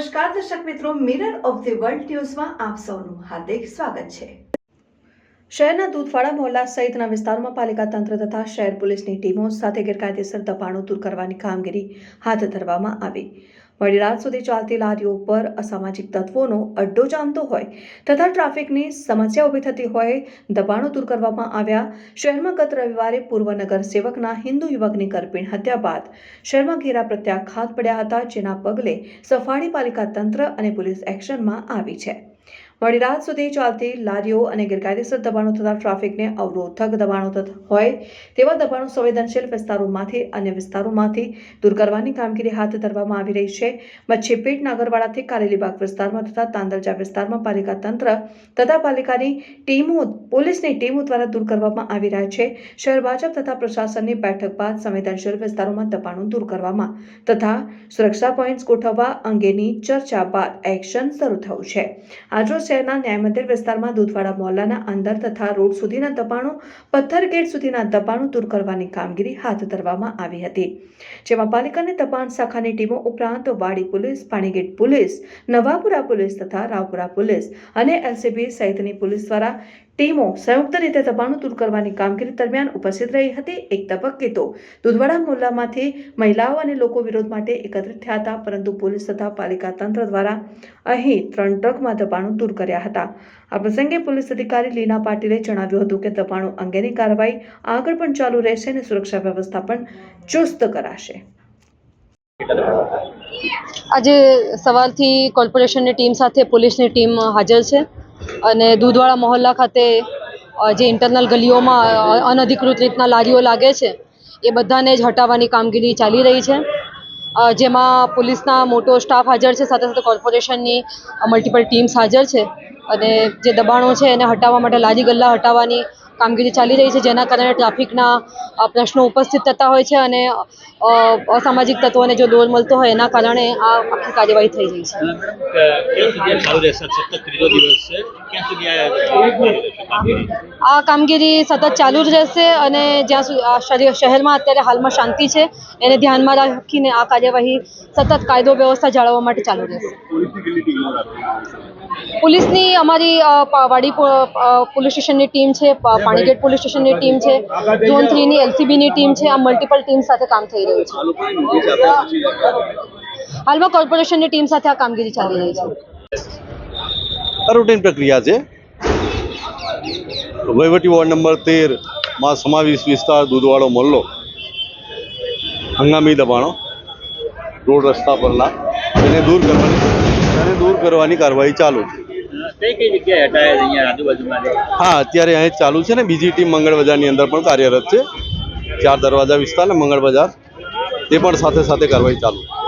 નમસ્કાર દર્શક મિત્રો, મિરર ઓફ ધ વર્લ્ડ ન્યૂઝમાં આપ સૌનું હાર્દિક સ્વાગત છે। શહેરના દૂધવાડા મોહલ્લા સહિતના વિસ્તારોમાં પાલિકા તંત્ર તથા શહેર પોલીસની ટીમો સાથે ગેરકાયદેસર દબાણો દૂર કરવાની કામગીરી હાથ ધરવામાં આવી। મોડી રાત સુધી ચાલતી લારીઓ પર અસામાજિક તત્વોનો અડ્ડો જામતો હોય તથા ટ્રાફિકની સમસ્યા ઊભી થતી હોય દબાણો દૂર કરવામાં આવ્યા। શહેરમાં ગત રવિવારે પૂર્વ નગર સેવકના હિન્દુ યુવકની કરપીણ હત્યા બાદ શહેરમાં ઘેરા પ્રત્યાઘાત પડ્યા હતા, જેના પગલે સફાળી પાલિકા તંત્ર અને પોલીસ એક્શનમાં આવી છે। મોડી રાત સુધી ચાલતી લારીઓ અને ગેરકાયદેસર દબાણો તથા ટ્રાફિકને અવરોધક દબાણો હોય તેવા દબાણો સંવેદનશીલ વિસ્તારોમાંથી અન્ય વિસ્તારોમાંથી દૂર કરવાની કામગીરી હાથ ધરવામાં આવી રહી છે। મચ્છીપીટ નાગરવાડાથી કારેલીબાગ વિસ્તારમાં તથા તાંદલજા વિસ્તારમાં પાલિકા તંત્ર તથા પાલિકાની ટીમો પોલીસની ટીમો દ્વારા દૂર કરવામાં આવી રહ્યા છે। શહેર ભાજપ તથા પ્રશાસનની બેઠક બાદ સંવેદનશીલ વિસ્તારોમાં દબાણો દૂર કરવામાં તથા સુરક્ષા પોઈન્ટ્સ ગોઠવવા અંગેની ચર્ચા બાદ એક્શન શરૂ થયું છે। આજરોજ શહેરના ન્યાય મંદિર વિસ્તારમાં દૂધવાડા મોહલ્લાના અંદર તથા રોડ સુધીના દબાણો, પથ્થર ગેટ સુધીના દબાણો દૂર કરવાની કામગીરી હાથ ધરવામાં આવી હતી, જેમાં પાલિકાની દબાણ શાખાની ટીમો ઉપરાંત વાડી police, Panigate police, Navapura police તથા રાવપુરા પોલીસ અને એલસીબી સહિતની પોલીસ દ્વારા ટીમો સંયુક્ત રીતે દબાણો દૂર કરવાની કામગીરી દરમિયાન ઉપસ્થિત રહી હતી। એક તબક્કે તો દૂધવાડા મોહલ્લામાંથી મહિલાઓ અને લોકો વિરોધ માટે એકત્રિત થયા હતા, પરંતુ પોલીસ તથા પાલિકા તંત્ર દ્વારા અહીં 3 ટ્રકમાં દબાણો દૂર કર્યા હતા। આ પ્રસંગે પોલીસ અધિકારી લીના પાટીલે જણાવ્યું હતું કે દબાણો અંગેની કાર્યવાહી આગળ પણ ચાલુ રહેશે અને સુરક્ષા વ્યવસ્થા પણ ચુસ્ત કરાશે। આજે સવારથી કોર્પોરેશનની ટીમ સાથે પોલીસની ટીમ હાજર છે અને દૂધવાડા મોહલ્લા ખાતે જે ઇન્ટરનલ ગલીઓમાં અનધિકૃત રીતના લારીઓ લાગે છે એ બધાને જ હટાવવાની કામગીરી ચાલી રહી છે, જેમાં પોલીસના મોટો સ્ટાફ હાજર છે, સાથે સાથે કોર્પોરેશનની મલ્ટિપલ ટીમ્સ હાજર છે અને જે દબાણો છે એને હટાવવા માટે લારી ગલ્લા હટાવવાની કામગીરી ચાલી રહી છે, જેના કારણે ટ્રાફિકના પ્રશ્નો ઉપસ્થિત થતા હોય છે અને અસામાજિક તત્વોને જો દોર મળતો હોય એના કારણે આ આખી કાર્યવાહી થઈ રહી છે। આ કામગીરી સતત ચાલુ જ રહેશે અને જ્યાં સુધી શહેરમાં અત્યારે હાલમાં શાંતિ છે એને ધ્યાનમાં રાખીને આ કાર્યવાહી સતત કાયદો વ્યવસ્થા જાળવવા માટે ચાલુ રહેશે। પોલીસની અમારી વાડી પોલીસ સ્ટેશનની ટીમ છે, પાણીગેટ પોલીસ સ્ટેશનની ટીમ છે, ઝોન 3ની એલસીબીની ટીમ છે, આ મલ્ટિપલ ટીમ સાથે કામ થઈ રહ્યું છે। હાલમાં કોર્પોરેશનની ટીમ સાથે આ કામગીરી ચાલી રહી છે। રૂટીન પ્રક્રિયા છે। વહીવટી વોર્ડ નંબર 13માં સમાવેશ વિસ્તાર દૂધવાડો મોહલ્લો, હંગામી દબાણો રોડ રસ્તા પરના એને દૂર કરવાની કાર્યવાહી ચાલુ છે। હા, અત્યારે અહીં ચાલુ છે ને બીજી ટીમ મંગળ બજારની અંદર પણ કાર્યરત છે। 4 દરવાજા વિસ્તાર ને મંગળ બજાર તે પણ સાથે સાથે કાર્યવાહી ચાલુ છે।